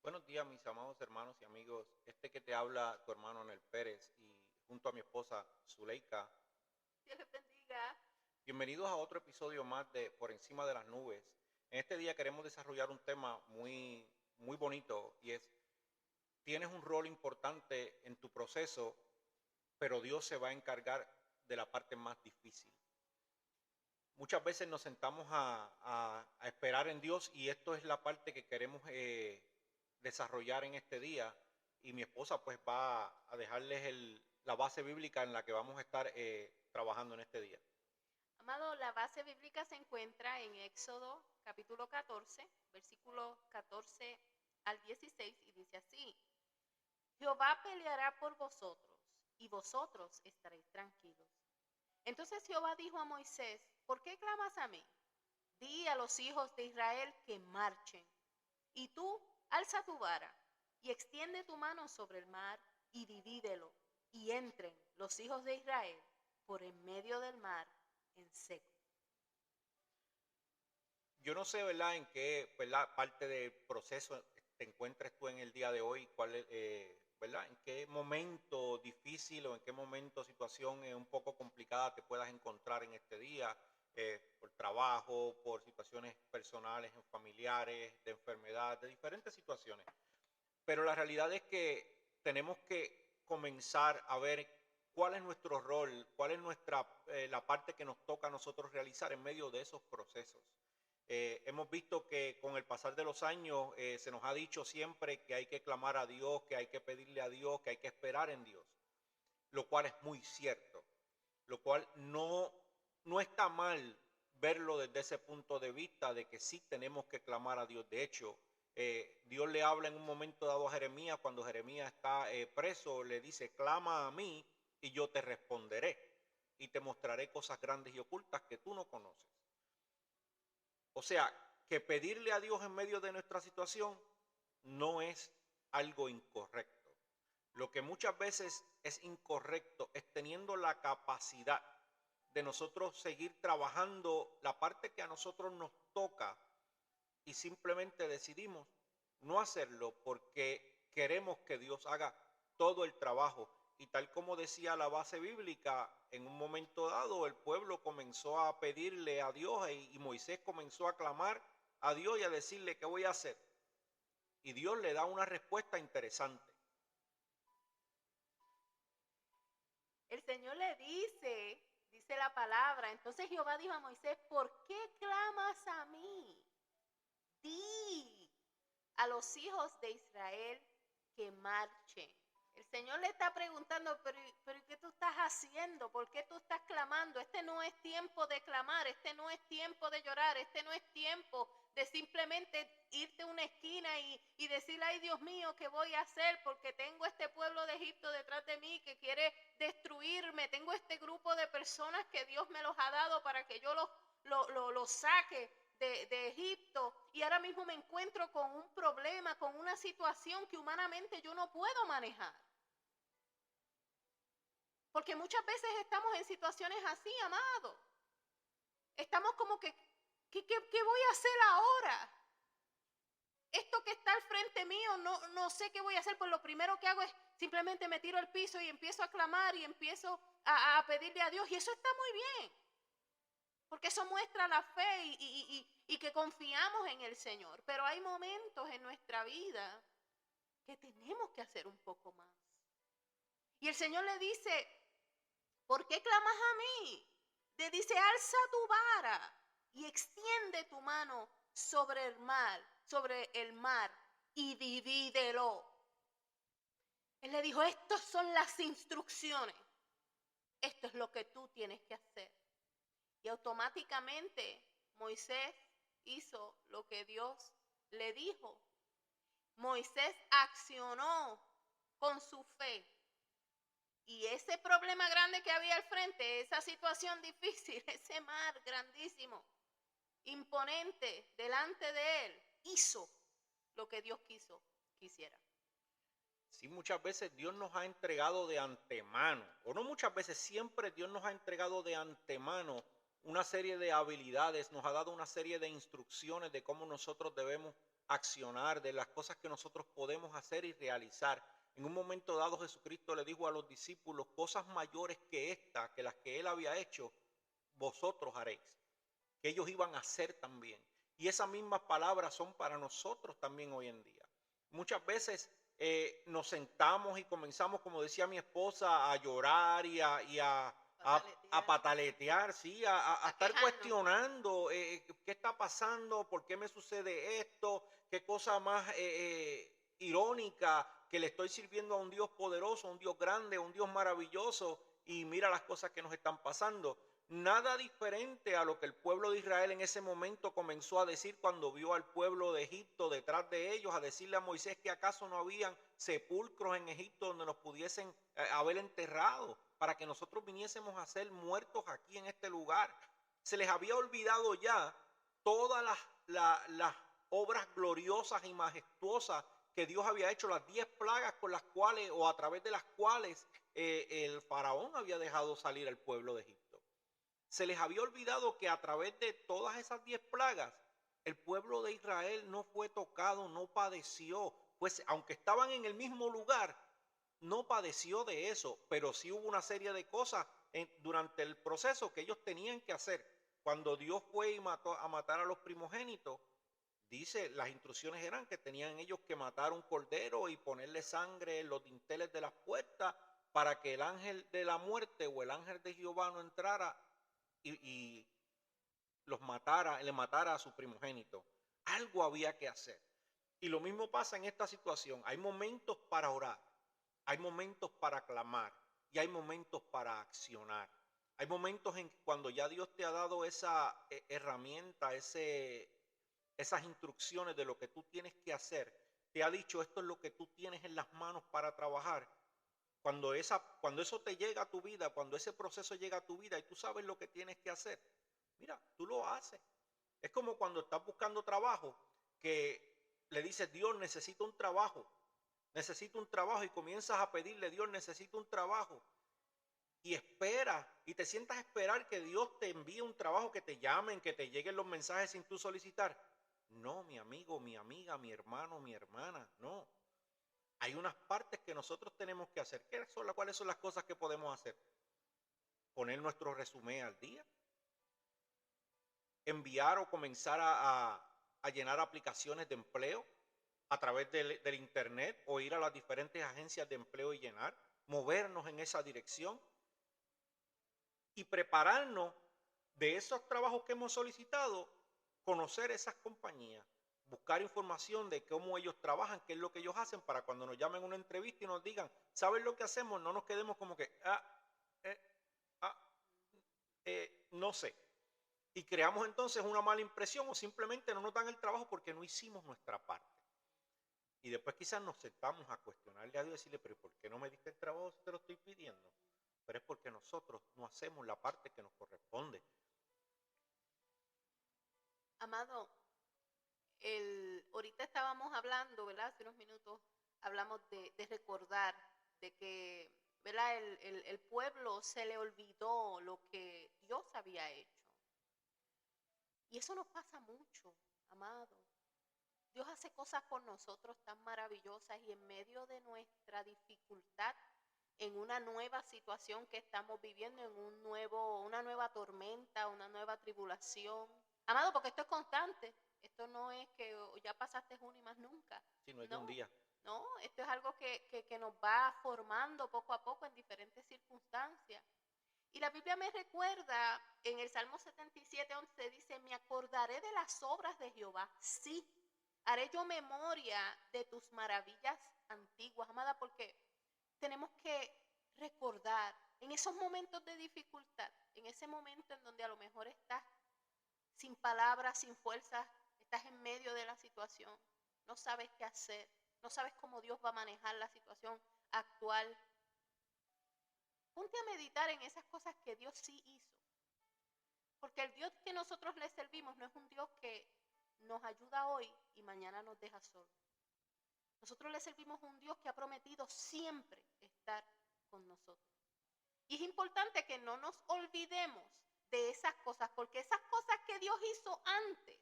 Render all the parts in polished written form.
Buenos días, mis amados hermanos y amigos. Este que te habla, tu hermano Anel Pérez, y junto a mi esposa Zuleika. Dios les bendiga. Bienvenidos a otro episodio más de Por Encima de las Nubes. En este día queremos desarrollar un tema muy bonito, y es: tienes un rol importante en tu proceso, pero Dios se va a encargar de la parte más difícil. Muchas veces nos sentamos a esperar en Dios, y esto es la parte que queremos desarrollar en este día, y mi esposa pues va a dejarles la base bíblica en la que vamos a estar trabajando en este día. Amado, la base bíblica se encuentra en Éxodo capítulo 14, versículo 14 al 16, y dice así: Jehová peleará por vosotros, y vosotros estaréis tranquilos. Entonces Jehová dijo a Moisés: ¿por qué clamas a mí? Di a los hijos de Israel que marchen. Y tú alza tu vara y extiende tu mano sobre el mar y divídelo, y entren los hijos de Israel por en medio del mar en seco. Yo no sé, ¿verdad?, en qué, ¿verdad?, parte del proceso te encuentres tú en el día de hoy, ¿verdad?, en qué momento difícil o en qué momento, situación un poco complicada te puedas encontrar en este día, por trabajo, por situaciones personales, familiares, de enfermedad, de diferentes situaciones. Pero la realidad es que tenemos que comenzar a ver cuál es nuestro rol, cuál es la parte que nos toca a nosotros realizar en medio de esos procesos. Hemos visto que con el pasar de los años se nos ha dicho siempre que hay que clamar a Dios, que hay que pedirle a Dios, que hay que esperar en Dios, lo cual es muy cierto, lo cual no está mal verlo desde ese punto de vista de que sí tenemos que clamar a Dios. De hecho, Dios le habla en un momento dado a Jeremías, cuando Jeremías está preso, le dice: clama a mí y yo te responderé y te mostraré cosas grandes y ocultas que tú no conoces. O sea, que pedirle a Dios en medio de nuestra situación no es algo incorrecto. Lo que muchas veces es incorrecto es teniendo la capacidad de nosotros seguir trabajando la parte que a nosotros nos toca, y simplemente decidimos no hacerlo porque queremos que Dios haga todo el trabajo. Y tal como decía la base bíblica, en un momento dado el pueblo comenzó a pedirle a Dios, y Moisés comenzó a clamar a Dios y a decirle: ¿qué voy a hacer? Y Dios le da una respuesta interesante. El Señor le dice la palabra. Entonces Jehová dijo a Moisés: ¿por qué clamas a mí? Di a los hijos de Israel que marchen. El Señor le está preguntando: pero ¿qué tú estás haciendo? ¿Por qué tú estás clamando? Este no es tiempo de clamar, este no es tiempo de llorar, este no es tiempo de simplemente irte a una esquina y decir: ay, Dios mío, ¿qué voy a hacer? Porque tengo este pueblo de Egipto detrás de mí que quiere destruirme, tengo este grupo de personas que Dios me los ha dado para que yo los saque de Egipto, y ahora mismo me encuentro con un problema, con una situación que humanamente yo no puedo manejar. Porque muchas veces estamos en situaciones así, amado. Estamos como que, ¿qué voy a hacer ahora? Esto que está al frente mío, no sé qué voy a hacer. Pues lo primero que hago es simplemente me tiro al piso y empiezo a clamar y empiezo a pedirle a Dios. Y eso está muy bien, porque eso muestra la fe y que confiamos en el Señor. Pero hay momentos en nuestra vida que tenemos que hacer un poco más. Y el Señor le dice: ¿por qué clamas a mí? Le dice: alza tu vara y extiende tu mano sobre el mar y divídelo. Él le dijo: estas son las instrucciones. Esto es lo que tú tienes que hacer. Y automáticamente Moisés hizo lo que Dios le dijo. Moisés accionó con su fe. Y ese problema grande que había al frente, esa situación difícil, ese mar grandísimo, imponente delante de él, hizo lo que Dios quisiera. Sí, muchas veces Dios nos ha entregado de antemano, o no muchas veces, siempre Dios nos ha entregado de antemano una serie de habilidades, nos ha dado una serie de instrucciones de cómo nosotros debemos accionar, de las cosas que nosotros podemos hacer y realizar. En un momento dado Jesucristo le dijo a los discípulos, cosas mayores que esta, que las que él había hecho, vosotros haréis, que ellos iban a hacer también. Y esas mismas palabras son para nosotros también hoy en día. Muchas veces nos sentamos y comenzamos, como decía mi esposa, a llorar y a pataletear, sí, a estar quejarnos. cuestionando qué está pasando, por qué me sucede esto, qué cosa más irónica, que le estoy sirviendo a un Dios poderoso, a un Dios grande, a un Dios maravilloso, y mira las cosas que nos están pasando. Nada diferente a lo que el pueblo de Israel en ese momento comenzó a decir cuando vio al pueblo de Egipto detrás de ellos, a decirle a Moisés que acaso no habían sepulcros en Egipto donde nos pudiesen haber enterrado para que nosotros viniésemos a ser muertos aquí en este lugar. Se les había olvidado ya todas las obras gloriosas y majestuosas que Dios había hecho, las 10 plagas con las cuales o a través de las cuales el faraón había dejado salir al pueblo de Egipto. Se les había olvidado que a través de todas esas 10 plagas, el pueblo de Israel no fue tocado, no padeció. Pues aunque estaban en el mismo lugar, no padeció de eso, pero sí hubo una serie de cosas durante el proceso que ellos tenían que hacer. Cuando Dios fue y mató a matar a los primogénitos, dice, las instrucciones eran que tenían ellos que matar un cordero y ponerle sangre en los dinteles de las puertas para que el ángel de la muerte o el ángel de Jehová no entrara y los matara, le matara a su primogénito. Algo había que hacer. Y lo mismo pasa en esta situación. Hay momentos para orar, hay momentos para clamar y hay momentos para accionar. Hay momentos en cuando ya Dios te ha dado esa herramienta, esas instrucciones de lo que tú tienes que hacer. Te ha dicho, esto es lo que tú tienes en las manos para trabajar. Cuando eso te llega a tu vida, cuando ese proceso llega a tu vida y tú sabes lo que tienes que hacer, mira, tú lo haces. Es como cuando estás buscando trabajo, que le dices, Dios, necesito un trabajo y comienzas a pedirle, Dios, necesito un trabajo. Y esperas, y te sientas a esperar que Dios te envíe un trabajo, que te llamen, que te lleguen los mensajes sin tú solicitar. No, mi amigo, mi amiga, mi hermano, mi hermana, no. Hay unas partes que nosotros tenemos que hacer. ¿Cuáles son las cosas que podemos hacer? Poner nuestro resumen al día. Enviar o comenzar a llenar aplicaciones de empleo a través del internet o ir a las diferentes agencias de empleo y llenar. Movernos en esa dirección. Y prepararnos de esos trabajos que hemos solicitado, conocer esas compañías, buscar información de cómo ellos trabajan, qué es lo que ellos hacen, para cuando nos llamen a una entrevista y nos digan, ¿saben lo que hacemos? No nos quedemos como que, no sé. Y creamos entonces una mala impresión o simplemente no nos dan el trabajo porque no hicimos nuestra parte. Y después quizás nos sentamos a cuestionarle a Dios y decirle, pero ¿por qué no me diste el trabajo si te lo estoy pidiendo? Pero es porque nosotros no hacemos la parte que nos corresponde. Amado, ahorita estábamos hablando, ¿verdad? Hace unos minutos hablamos de recordar, de que, ¿verdad? El pueblo se le olvidó lo que Dios había hecho. Y eso nos pasa mucho, amado. Dios hace cosas por nosotros tan maravillosas y en medio de nuestra dificultad, en una nueva situación que estamos viviendo, en una nueva tormenta, una nueva tribulación. Amado, porque esto es constante. Esto no es que ya pasaste uno y más nunca. Sí, no es de un día. No, esto es algo que nos va formando poco a poco en diferentes circunstancias. Y la Biblia me recuerda, en el Salmo 77:11 dice, me acordaré de las obras de Jehová. Sí, haré yo memoria de tus maravillas antiguas, amada, porque tenemos que recordar en esos momentos de dificultad, en ese momento en donde a lo mejor estás sin palabras, sin fuerzas, estás en medio de la situación, no sabes qué hacer, no sabes cómo Dios va a manejar la situación actual. Ponte a meditar en esas cosas que Dios sí hizo. Porque el Dios que nosotros le servimos no es un Dios que nos ayuda hoy y mañana nos deja solos. Nosotros le servimos a un Dios que ha prometido siempre estar con nosotros. Y es importante que no nos olvidemos de esas cosas, porque esas cosas que Dios hizo antes,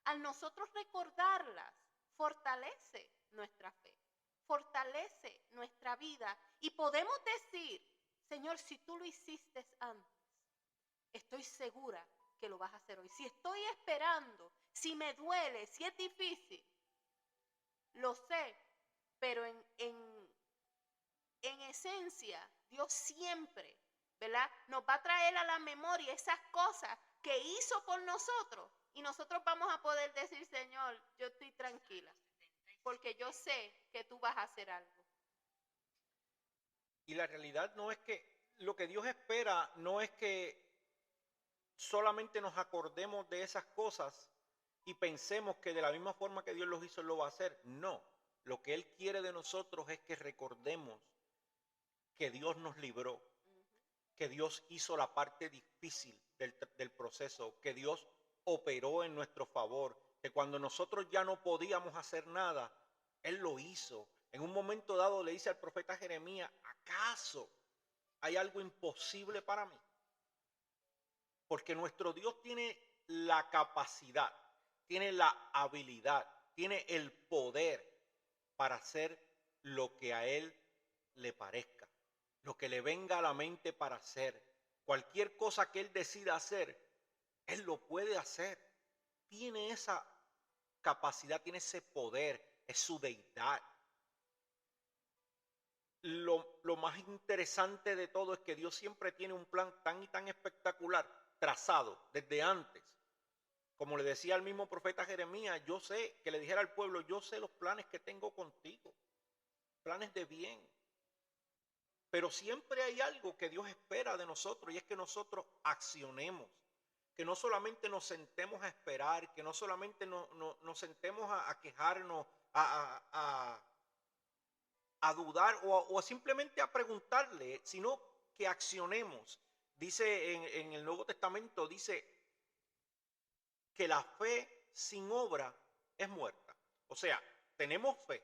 al nosotros recordarlas, fortalece nuestra fe, fortalece nuestra vida y podemos decir, Señor, si tú lo hiciste antes, estoy segura que lo vas a hacer hoy. Si estoy esperando, si me duele, si es difícil, lo sé, pero en esencia, Dios siempre, ¿verdad?, nos va a traer a la memoria esas cosas que hizo por nosotros y nosotros vamos a poder decir, Señor, yo estoy tranquila, porque yo sé que tú vas a hacer algo. Y la realidad no es que lo que Dios espera no es que solamente nos acordemos de esas cosas y pensemos que de la misma forma que Dios los hizo, Él lo va a hacer. No, lo que Él quiere de nosotros es que recordemos que Dios nos libró, que Dios hizo la parte difícil del proceso, que Dios operó en nuestro favor, que cuando nosotros ya no podíamos hacer nada, Él lo hizo. En un momento dado le dice al profeta Jeremías, ¿acaso hay algo imposible para mí? Porque nuestro Dios tiene la capacidad, tiene la habilidad, tiene el poder para hacer lo que a Él le parezca, lo que le venga a la mente para hacer. Cualquier cosa que Él decida hacer, Él lo puede hacer. Tiene esa capacidad, tiene ese poder, es su deidad. Lo más interesante de todo es que Dios siempre tiene un plan tan y tan espectacular, trazado desde antes. Como le decía al mismo profeta Jeremías, yo sé, que le dijera al pueblo, yo sé los planes que tengo contigo, planes de bien. Pero siempre hay algo que Dios espera de nosotros y es que nosotros accionemos, que no solamente nos sentemos a esperar, que no solamente nos sentemos a quejarnos, a dudar o simplemente a preguntarle, sino que accionemos. Dice en el Nuevo Testamento, dice que la fe sin obra es muerta. O sea, tenemos fe,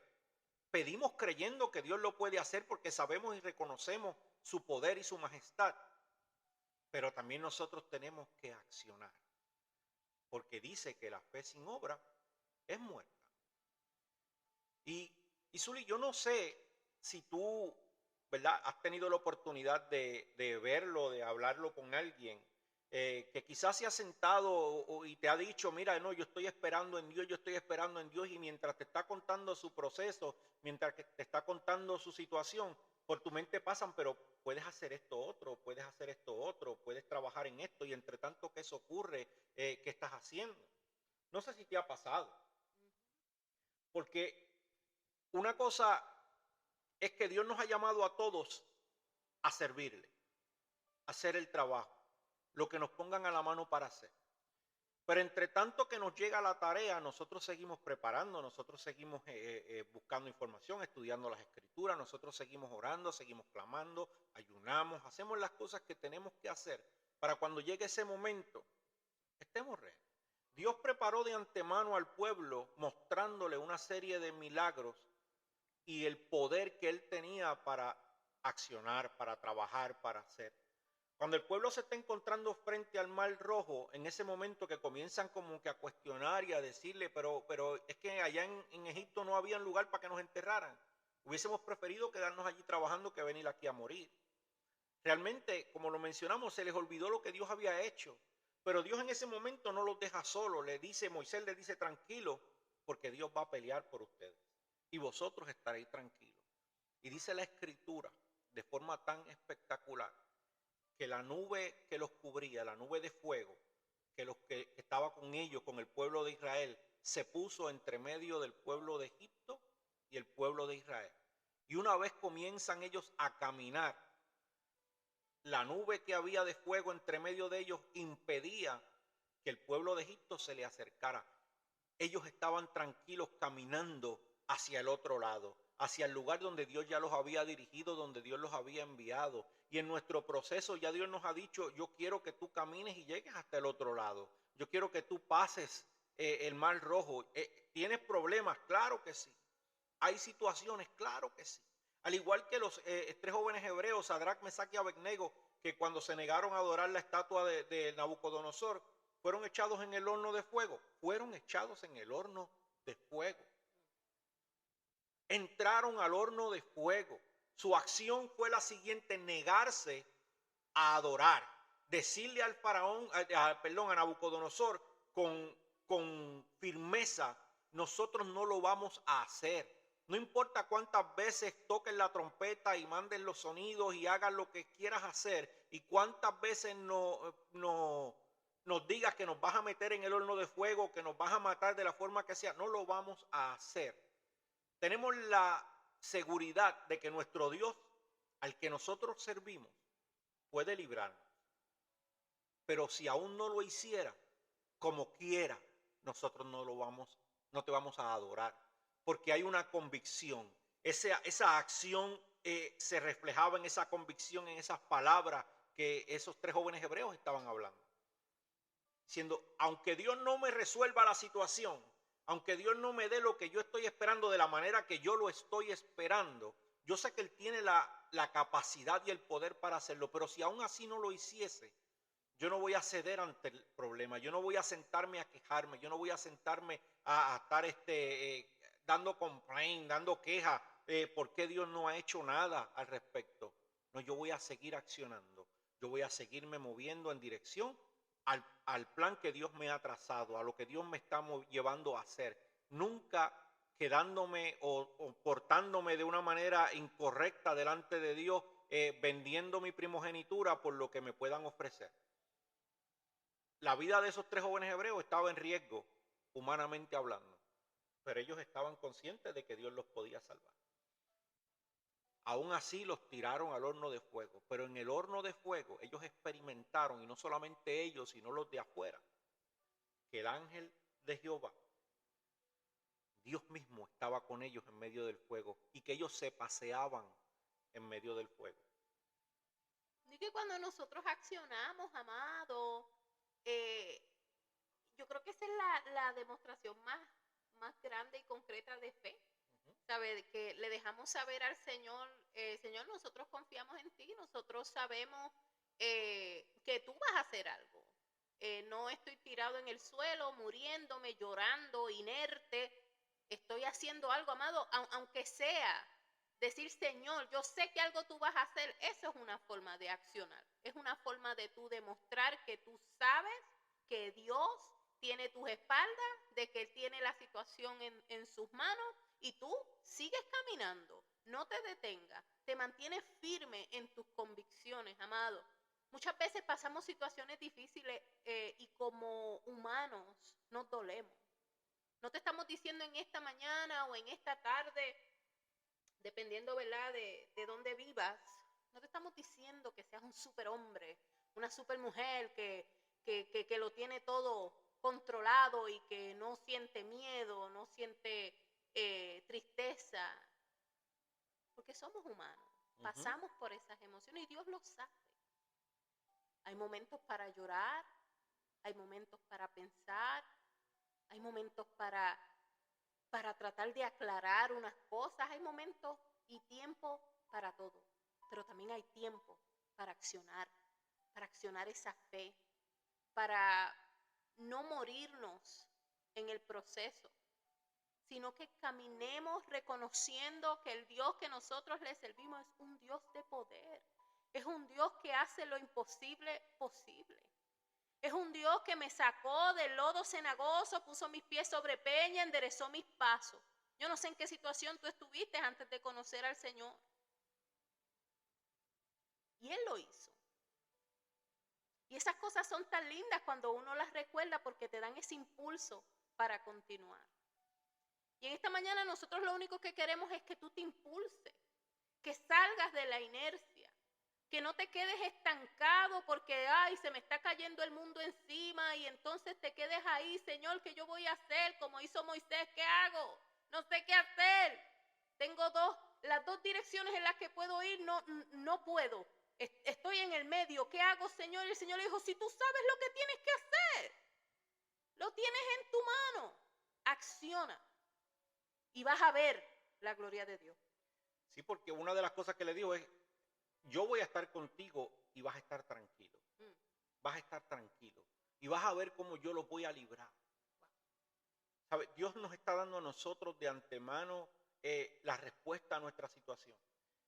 pedimos creyendo que Dios lo puede hacer porque sabemos y reconocemos su poder y su majestad, pero también nosotros tenemos que accionar, porque dice que la fe sin obra es muerta. Y Zuli, yo no sé si tú, ¿verdad?, has tenido la oportunidad de verlo, de hablarlo con alguien que quizás se ha sentado y te ha dicho, mira, no, yo estoy esperando en Dios, yo estoy esperando en Dios, y mientras te está contando su proceso, mientras que te está contando su situación, por tu mente pasan, pero puedes hacer esto otro, puedes hacer esto otro, puedes trabajar en esto, y entre tanto que eso ocurre, ¿qué estás haciendo? No sé si te ha pasado, porque una cosa es que Dios nos ha llamado a todos a servirle, a hacer el trabajo, lo que nos pongan a la mano para hacer. Pero entre tanto que nos llega la tarea, nosotros seguimos preparando, nosotros seguimos buscando información, estudiando las escrituras, nosotros seguimos orando, seguimos clamando, ayunamos, hacemos las cosas que tenemos que hacer para cuando llegue ese momento, estemos ready. Dios preparó de antemano al pueblo mostrándole una serie de milagros y el poder que él tenía para accionar, para trabajar, para hacer. Cuando el pueblo se está encontrando frente al Mar Rojo, en ese momento que comienzan como que a cuestionar y a decirle, pero es que allá en Egipto no había lugar para que nos enterraran. Hubiésemos preferido quedarnos allí trabajando que venir aquí a morir. Realmente, como lo mencionamos, se les olvidó lo que Dios había hecho. Pero Dios en ese momento no los deja solos. Moisés le dice, tranquilo, porque Dios va a pelear por ustedes. Y vosotros estaréis tranquilos. Y dice la Escritura, de forma tan espectacular, que la nube que los cubría, la nube de fuego, que los que estaba con ellos, con el pueblo de Israel, se puso entre medio del pueblo de Egipto y el pueblo de Israel. Y una vez comienzan ellos a caminar, la nube que había de fuego entre medio de ellos impedía que el pueblo de Egipto se le acercara. Ellos estaban tranquilos caminando hacia el otro lado, hacia el lugar donde Dios ya los había dirigido, donde Dios los había enviado. Y en nuestro proceso ya Dios nos ha dicho, yo quiero que tú camines y llegues hasta el otro lado. Yo quiero que tú pases el Mar Rojo. ¿Tienes problemas? Claro que sí. ¿Hay situaciones? Claro que sí. Al igual que los tres jóvenes hebreos, Sadrach, Mesach y Abednego, que cuando se negaron a adorar la estatua de Nabucodonosor, fueron echados en el horno de fuego. Fueron echados en el horno de fuego. entraron al horno de fuego. Su acción fue la siguiente: negarse a adorar, decirle al faraón, a Nabucodonosor con firmeza: nosotros no lo vamos a hacer. No importa cuántas veces toquen la trompeta y manden los sonidos y hagan lo que quieras hacer, y cuántas veces nos digas que nos vas a meter en el horno de fuego, que nos vas a matar de la forma que sea, no lo vamos a hacer. Tenemos la seguridad de que nuestro Dios, al que nosotros servimos, puede librarnos. Pero si aún no lo hiciera, como quiera, nosotros no te vamos a adorar, porque hay una convicción. Esa acción se reflejaba en esa convicción, en esas palabras que esos 3 jóvenes hebreos estaban hablando. Diciendo: aunque Dios no me resuelva la situación, aunque Dios no me dé lo que yo estoy esperando de la manera que yo lo estoy esperando, yo sé que Él tiene la capacidad y el poder para hacerlo, pero si aún así no lo hiciese, yo no voy a ceder ante el problema, yo no voy a sentarme a quejarme, yo no voy a sentarme a estar dando complaint, dando queja, por qué Dios no ha hecho nada al respecto. No, yo voy a seguir accionando, yo voy a seguirme moviendo en dirección al plan que Dios me ha trazado, a lo que Dios me está llevando a hacer. Nunca quedándome o portándome de una manera incorrecta delante de Dios, vendiendo mi primogenitura por lo que me puedan ofrecer. La vida de esos 3 jóvenes hebreos estaba en riesgo, humanamente hablando, pero ellos estaban conscientes de que Dios los podía salvar. Aún así los tiraron al horno de fuego, pero en el horno de fuego ellos experimentaron, y no solamente ellos, sino los de afuera, que el ángel de Jehová, Dios mismo, estaba con ellos en medio del fuego, y que ellos se paseaban en medio del fuego. Y que cuando nosotros accionamos, amado, yo creo que esa es la demostración más grande y concreta de fe. ¿Sabe? Que le dejamos saber al Señor: Señor, nosotros confiamos en ti, nosotros sabemos que tú vas a hacer algo. No estoy tirado en el suelo, muriéndome, llorando, inerte. Estoy haciendo algo, amado, aunque sea decir: Señor, yo sé que algo tú vas a hacer. Eso es una forma de accionar. Es una forma de tú demostrar que tú sabes que Dios tiene tus espaldas, de que Él tiene la situación en sus manos, y tú sigues caminando. No te detengas, te mantienes firme en tus convicciones, amado. Muchas veces pasamos situaciones difíciles y como humanos nos dolemos. No te estamos diciendo en esta mañana o en esta tarde, dependiendo, ¿verdad?, de dónde vivas, no te estamos diciendo que seas un superhombre, una supermujer que lo tiene todo controlado y que no siente miedo, no siente tristeza, porque somos humanos, pasamos por esas emociones y Dios lo sabe. Hay momentos para llorar, hay momentos para pensar, hay momentos para tratar de aclarar unas cosas, hay momentos y tiempo para todo, pero también hay tiempo para accionar esa fe, para no morirnos en el proceso, sino que caminemos reconociendo que el Dios que nosotros le servimos es un Dios de poder, es un Dios que hace lo imposible posible. Es un Dios que me sacó del lodo cenagoso, puso mis pies sobre peña, enderezó mis pasos. Yo no sé en qué situación tú estuviste antes de conocer al Señor. Y Él lo hizo. Y esas cosas son tan lindas cuando uno las recuerda, porque te dan ese impulso para continuar. Y en esta mañana nosotros lo único que queremos es que tú te impulses, que salgas de la inercia, que no te quedes estancado porque, ay, se me está cayendo el mundo encima, y entonces te quedes ahí: Señor, ¿qué yo voy a hacer? Como hizo Moisés, ¿qué hago? No sé qué hacer. Tengo las 2 direcciones en las que puedo ir, no puedo. Estoy en el medio, ¿qué hago, Señor? Y el Señor le dijo: si tú sabes lo que tienes que hacer, lo tienes en tu mano, acciona y vas a ver la gloria de Dios. Sí, porque una de las cosas que le dijo es: yo voy a estar contigo y vas a estar tranquilo. Vas a estar tranquilo y vas a ver cómo yo los voy a librar. ¿Sabe? Dios nos está dando a nosotros de antemano la respuesta a nuestra situación.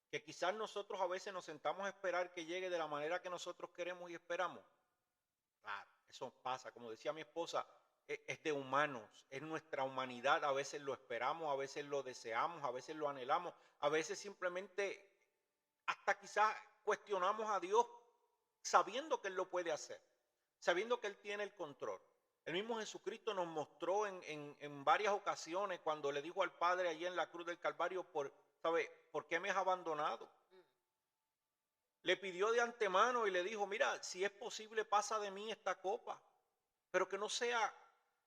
Que quizás nosotros a veces nos sentamos a esperar que llegue de la manera que nosotros queremos y esperamos. Claro, eso pasa. Como decía mi esposa, es de humanos, es nuestra humanidad. A veces lo esperamos, a veces lo deseamos, a veces lo anhelamos, a veces simplemente hasta quizás cuestionamos a Dios sabiendo que Él lo puede hacer, sabiendo que Él tiene el control. El mismo Jesucristo nos mostró en varias ocasiones cuando le dijo al Padre allí en la cruz del Calvario, ¿por qué me has abandonado? Le pidió de antemano y le dijo, mira, si es posible pasa de mí esta copa, pero que no sea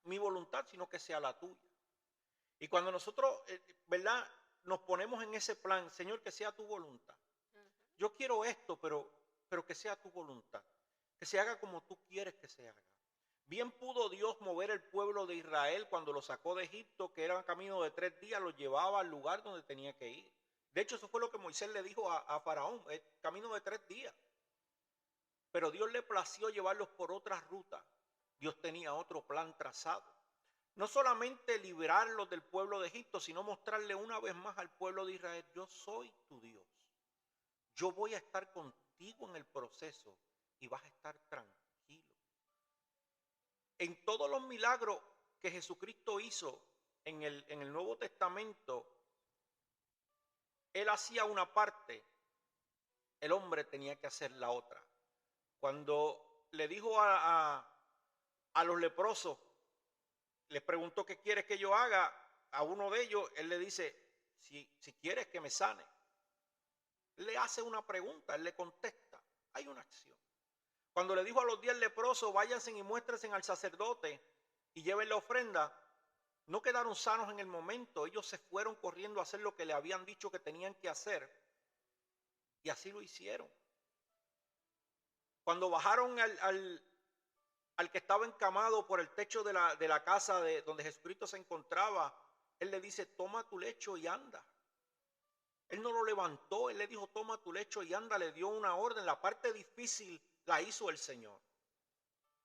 mi voluntad, sino que sea la tuya. Y cuando nosotros, ¿verdad? Nos ponemos en ese plan, Señor, que sea tu voluntad. Yo quiero esto, pero que sea tu voluntad. Que se haga como tú quieres que se haga. Bien pudo Dios mover el pueblo de Israel cuando lo sacó de Egipto, que era un camino de 3 días, lo llevaba al lugar donde tenía que ir. De hecho, eso fue lo que Moisés le dijo a Faraón, el camino de 3 días. Pero Dios le plació llevarlos por otra ruta. Dios tenía otro plan trazado. No solamente librarlos del pueblo de Egipto, sino mostrarle una vez más al pueblo de Israel, yo soy tu Dios. Yo voy a estar contigo en el proceso y vas a estar tranquilo. En todos los milagros que Jesucristo hizo en el Nuevo Testamento, Él hacía una parte, el hombre tenía que hacer la otra. Cuando le dijo a los leprosos, les preguntó qué quieres que yo haga, a uno de ellos, él le dice, si quieres que me sane. Le hace una pregunta, él le contesta, hay una acción. Cuando le dijo a los 10 leprosos, váyanse y muéstrense al sacerdote y lleven la ofrenda, no quedaron sanos en el momento, ellos se fueron corriendo a hacer lo que le habían dicho que tenían que hacer y así lo hicieron. Cuando bajaron al que estaba encamado por el techo de la casa donde Jesucristo se encontraba, él le dice, toma tu lecho y anda. Él no lo levantó, él le dijo, toma tu lecho y anda, le dio una orden. La parte difícil la hizo el Señor.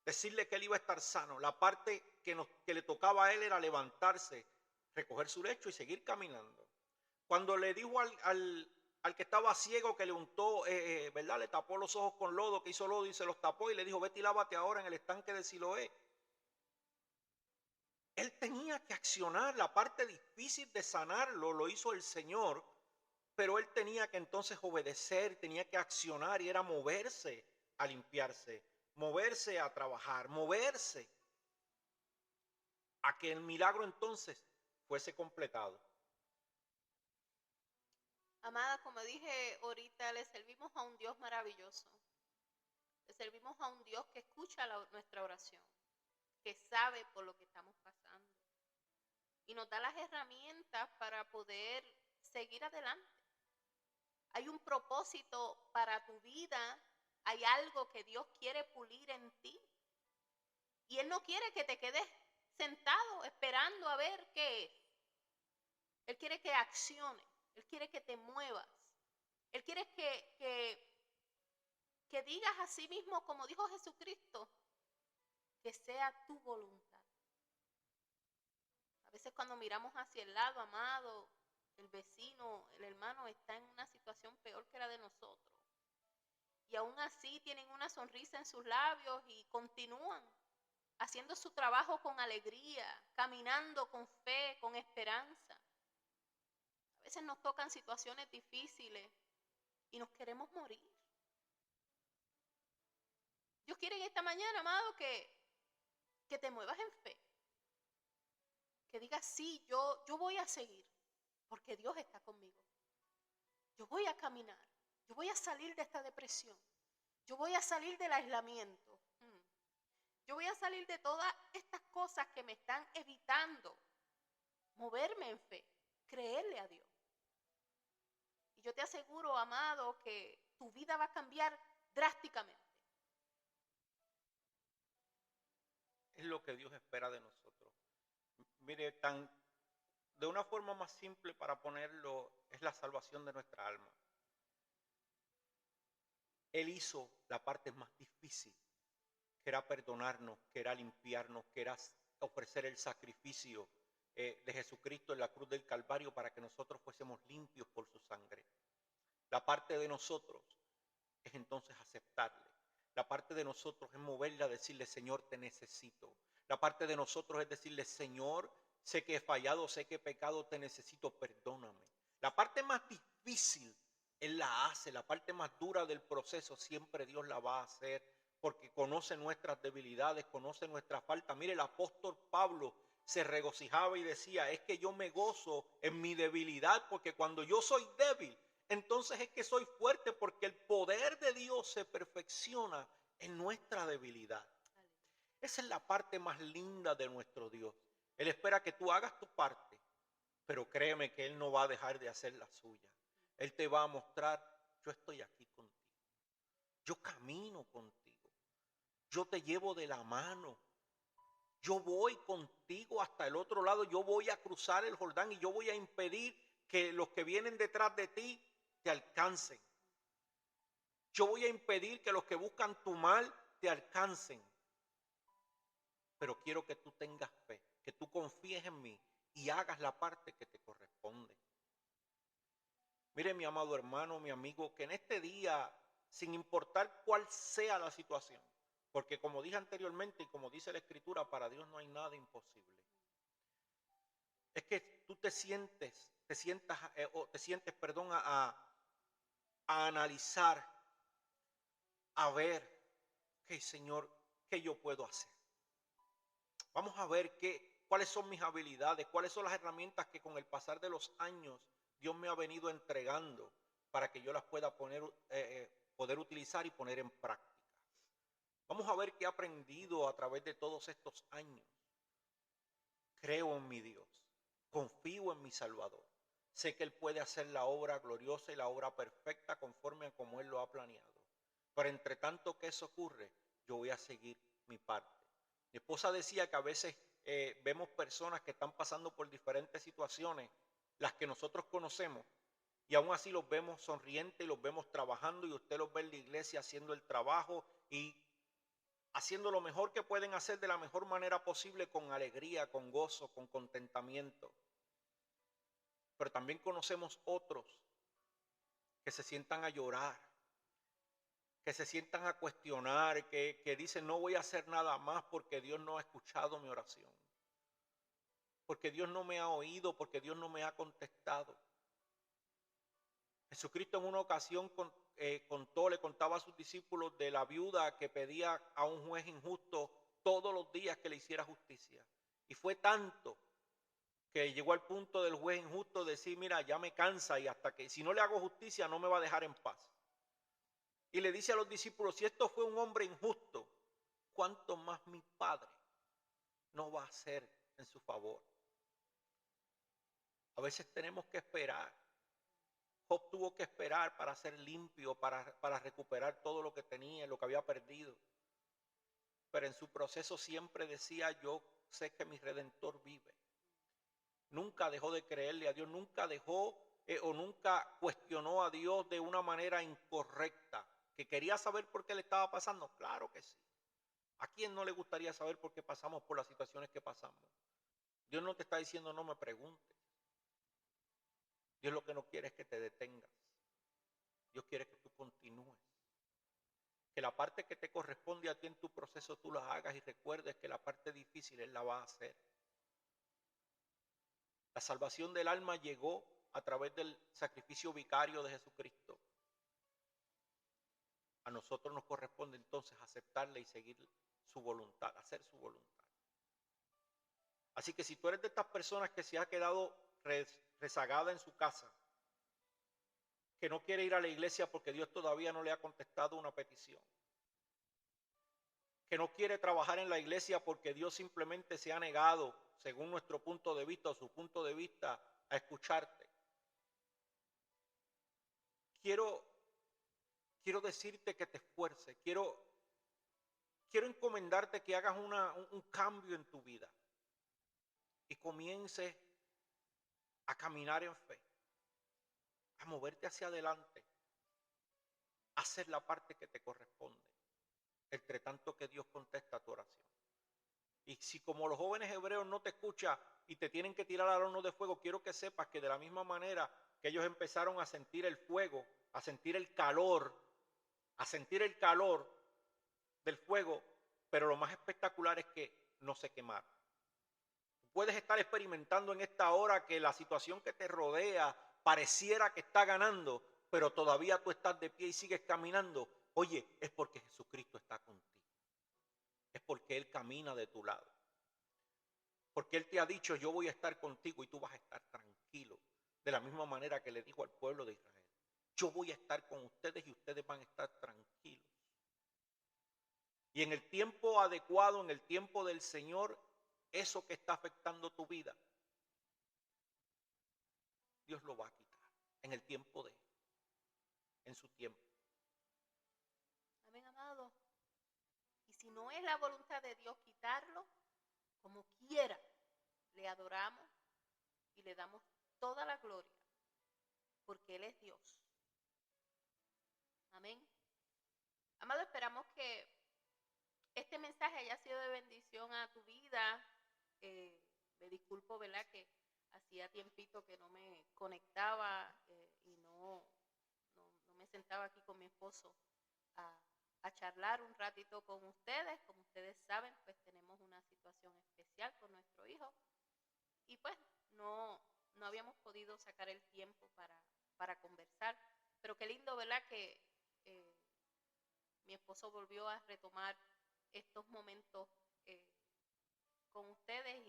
Decirle que él iba a estar sano. La parte que le tocaba a él era levantarse, recoger su lecho y seguir caminando. Cuando le dijo al que estaba ciego que le untó, ¿verdad? Le tapó los ojos con lodo, que hizo lodo y se los tapó y le dijo, vete y lávate ahora en el estanque de Siloé. Él tenía que accionar la parte difícil de sanarlo, lo hizo el Señor, pero él tenía que entonces obedecer, tenía que accionar y era moverse a limpiarse, moverse a trabajar, moverse a que el milagro entonces fuese completado. Amada, como dije ahorita, le servimos a un Dios maravilloso. Le servimos a un Dios que escucha nuestra oración, que sabe por lo que estamos pasando y nos da las herramientas para poder seguir adelante. Hay un propósito para tu vida, hay algo que Dios quiere pulir en ti y Él no quiere que te quedes sentado esperando a ver qué es. Él quiere que acciones, Él quiere que te muevas, Él quiere que digas a sí mismo, como dijo Jesucristo, que sea tu voluntad. A veces cuando miramos hacia el lado, amado, el vecino, el hermano está en una situación peor que la de nosotros. Y aún así tienen una sonrisa en sus labios y continúan haciendo su trabajo con alegría, caminando con fe, con esperanza. A veces nos tocan situaciones difíciles y nos queremos morir. Dios quiere en esta mañana, amado, que te muevas en fe. Que digas, sí, yo voy a seguir, porque Dios está conmigo. Yo voy a caminar, yo voy a salir de esta depresión, yo voy a salir del aislamiento, yo voy a salir de todas estas cosas que me están evitando moverme en fe, creerle a Dios. Y yo te aseguro, amado, que tu vida va a cambiar drásticamente. Es lo que Dios espera de nosotros. Mire, de una forma más simple para ponerlo, es la salvación de nuestra alma. Él hizo la parte más difícil, que era perdonarnos, que era limpiarnos, que era ofrecer el sacrificio de Jesucristo en la cruz del Calvario para que nosotros fuésemos limpios por su sangre. La parte de nosotros es entonces aceptarle. La parte de nosotros es moverle a decirle, Señor, te necesito. La parte de nosotros es decirle, Señor, sé que he fallado, sé que he pecado, te necesito, perdóname. La parte más difícil Él la hace, la parte más dura del proceso siempre Dios la va a hacer porque conoce nuestras debilidades, conoce nuestra falta. Mire, el apóstol Pablo se regocijaba y decía, es que yo me gozo en mi debilidad porque cuando yo soy débil, entonces es que soy fuerte porque el poder de Dios se perfecciona en nuestra debilidad. Esa es la parte más linda de nuestro Dios. Él espera que tú hagas tu parte, pero créeme que Él no va a dejar de hacer la suya. Él te va a mostrar, yo estoy aquí contigo. Yo camino contigo. Yo te llevo de la mano. Yo voy contigo hasta el otro lado. Yo voy a cruzar el Jordán y yo voy a impedir que los que vienen detrás de ti te alcancen. Yo voy a impedir que los que buscan tu mal te alcancen. Pero quiero que tú tengas fe, que tú confíes en mí y hagas la parte que te corresponde. Mire, mi amado hermano, mi amigo, que en este día, sin importar cuál sea la situación, porque como dije anteriormente y como dice la Escritura, para Dios no hay nada imposible. Es que tú te sientes, a analizar, a ver, hey Señor, ¿qué yo puedo hacer? Vamos a ver cuáles son mis habilidades, cuáles son las herramientas que con el pasar de los años Dios me ha venido entregando para que yo las pueda poder utilizar y poner en práctica. Vamos a ver qué he aprendido a través de todos estos años. Creo en mi Dios, confío en mi Salvador. Sé que Él puede hacer la obra gloriosa y la obra perfecta conforme a como Él lo ha planeado. Pero entre tanto que eso ocurre, yo voy a seguir mi parte. Mi esposa decía que a veces vemos personas que están pasando por diferentes situaciones, las que nosotros conocemos, y aún así los vemos sonrientes y los vemos trabajando y usted los ve en la iglesia haciendo el trabajo y haciendo lo mejor que pueden hacer de la mejor manera posible, con alegría, con gozo, con contentamiento. Pero también conocemos otros que se sientan a llorar, que se sientan a cuestionar, que dicen no voy a hacer nada más porque Dios no ha escuchado mi oración, porque Dios no me ha oído, porque Dios no me ha contestado. Jesucristo en una ocasión le contaba a sus discípulos de la viuda que pedía a un juez injusto todos los días que le hiciera justicia. Y fue tanto que llegó al punto del juez injusto de decir, mira, ya me cansa y hasta que si no le hago justicia no me va a dejar en paz. Y le dice a los discípulos, si esto fue un hombre injusto, ¿cuánto más mi Padre no va a hacer en su favor? A veces tenemos que esperar. Job tuvo que esperar para ser limpio, para recuperar todo lo que tenía, lo que había perdido. Pero en su proceso siempre decía, yo sé que mi Redentor vive. Nunca dejó de creerle a Dios, nunca dejó o nunca cuestionó a Dios de una manera incorrecta. ¿Que quería saber por qué le estaba pasando? Claro que sí. ¿A quién no le gustaría saber por qué pasamos por las situaciones que pasamos? Dios no te está diciendo no me preguntes. Dios lo que no quiere es que te detengas. Dios quiere que tú continúes. Que la parte que te corresponde a ti en tu proceso tú la hagas y recuerdes que la parte difícil Él la va a hacer. La salvación del alma llegó a través del sacrificio vicario de Jesucristo. A nosotros nos corresponde entonces aceptarle y seguir su voluntad, hacer su voluntad. Así que si tú eres de estas personas que se ha quedado rezagada en su casa, que no quiere ir a la iglesia porque Dios todavía no le ha contestado una petición, que no quiere trabajar en la iglesia porque Dios simplemente se ha negado, según nuestro punto de vista o su punto de vista, a escucharte. Quiero decirte que te esfuerces, quiero encomendarte que hagas un cambio en tu vida y comiences a caminar en fe, a moverte hacia adelante, a hacer la parte que te corresponde, entre tanto que Dios contesta tu oración. Y si como los jóvenes hebreos no te escucha y te tienen que tirar al horno de fuego, quiero que sepas que de la misma manera que ellos empezaron a sentir el fuego, a sentir el calor, del fuego, pero lo más espectacular es que no se quemaron. Puedes estar experimentando en esta hora que la situación que te rodea pareciera que está ganando, pero todavía tú estás de pie y sigues caminando. Oye, es porque Jesucristo está contigo. Es porque Él camina de tu lado. Porque Él te ha dicho, yo voy a estar contigo y tú vas a estar tranquilo. De la misma manera que le dijo al pueblo de Israel, yo voy a estar con ustedes y ustedes van a estar tranquilos. Y en el tiempo adecuado, en el tiempo del Señor, eso que está afectando tu vida, Dios lo va a quitar. En el tiempo de Él, en su tiempo. Amén, amado. Y si no es la voluntad de Dios quitarlo, como quiera, le adoramos y le damos toda la gloria, porque Él es Dios. Amén. Amado, esperamos que este mensaje haya sido de bendición a tu vida. Me disculpo, ¿verdad? Que hacía tiempito que no me conectaba y no me sentaba aquí con mi esposo a, a charlar un ratito con ustedes. Como ustedes saben, pues tenemos una situación especial con nuestro hijo y pues no habíamos podido sacar el tiempo para conversar. Pero qué lindo, ¿verdad? Que mi esposo volvió a retomar estos momentos con ustedes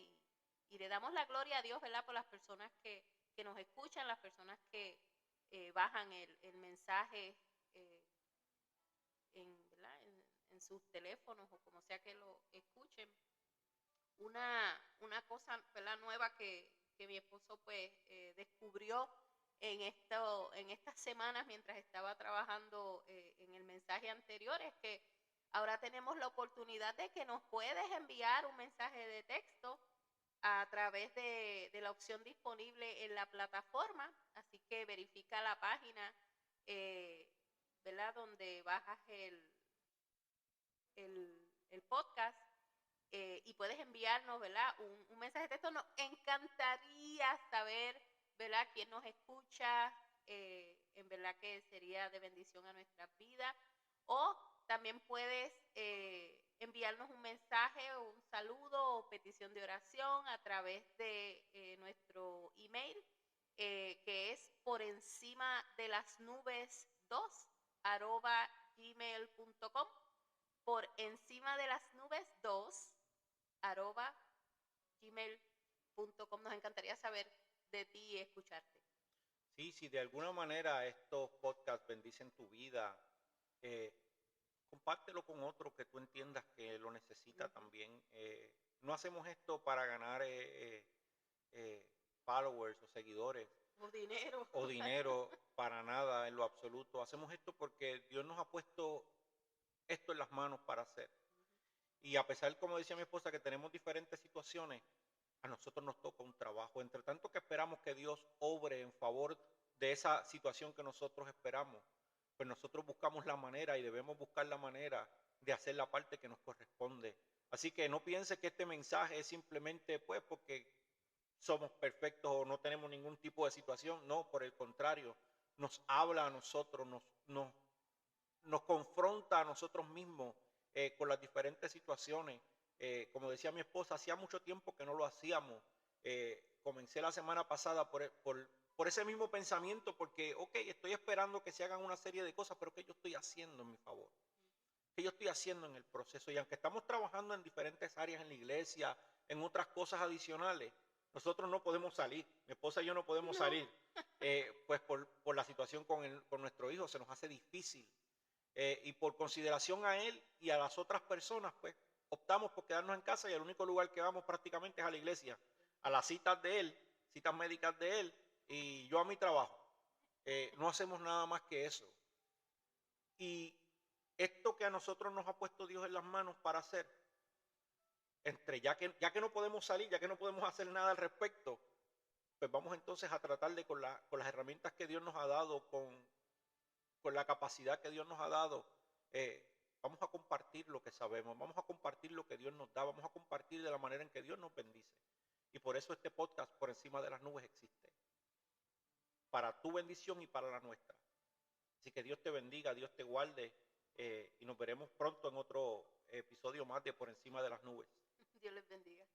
y le damos la gloria a Dios, ¿verdad? Por las personas que nos escuchan, las personas que bajan el mensaje ¿verdad? En sus teléfonos o como sea que lo escuchen. Una cosa, ¿verdad? Nueva que mi esposo pues descubrió en estas semanas mientras estaba trabajando en el mensaje anterior es que ahora tenemos la oportunidad de que nos puedes enviar un mensaje de texto a través de la opción disponible en la plataforma, así que verifica la página, ¿verdad? Donde bajas el podcast y puedes enviarnos, ¿verdad? Un mensaje de texto. Nos encantaría saber, ¿verdad? Quién nos escucha, en verdad que sería de bendición a nuestras vidas. O también puedes enviarnos un mensaje o un saludo o petición de oración a través de nuestro email, que es por encima de las nubes 2 @gmail.com. Por encima de las nubes 2 @gmail.com. Nos encantaría saber de ti y escucharte. Sí, si de alguna manera estos podcasts bendicen tu vida, eh, compártelo con otro que tú entiendas que lo necesita también. No hacemos esto para ganar followers o seguidores O dinero. o dinero, para nada en lo absoluto. Hacemos esto porque Dios nos ha puesto esto en las manos para hacer. Y a pesar, como decía mi esposa, que tenemos diferentes situaciones, a nosotros nos toca un trabajo. Entre tanto que esperamos que Dios obre en favor de esa situación que nosotros esperamos, pues nosotros buscamos la manera y debemos buscar la manera de hacer la parte que nos corresponde. Así que no piense que este mensaje es simplemente pues porque somos perfectos o no tenemos ningún tipo de situación. No, por el contrario, nos habla a nosotros, nos confronta a nosotros mismos con las diferentes situaciones. Como decía mi esposa, hacía mucho tiempo que no lo hacíamos. Comencé la semana pasada por ese mismo pensamiento, porque, ok, estoy esperando que se hagan una serie de cosas, pero ¿qué yo estoy haciendo en mi favor? ¿Qué yo estoy haciendo en el proceso? Y aunque estamos trabajando en diferentes áreas en la iglesia, en otras cosas adicionales, nosotros no podemos salir. Mi esposa y yo no podemos salir, pues por la situación con nuestro hijo, se nos hace difícil. Y por consideración a él y a las otras personas, pues optamos por quedarnos en casa y el único lugar que vamos prácticamente es a la iglesia, a las citas de él, citas médicas de él y yo a mi trabajo. No hacemos nada más que eso. Y esto que a nosotros nos ha puesto Dios en las manos para hacer, ya que no podemos salir, ya que no podemos hacer nada al respecto, pues vamos entonces a tratar de con las herramientas que Dios nos ha dado, con la capacidad que Dios nos ha dado, vamos a compartir lo que sabemos, vamos a compartir lo que Dios nos da, vamos a compartir de la manera en que Dios nos bendice. Y por eso este podcast Por Encima de las Nubes existe. Para tu bendición y para la nuestra. Así que Dios te bendiga, Dios te guarde. Y nos veremos pronto en otro episodio más de Por Encima de las Nubes. Dios les bendiga.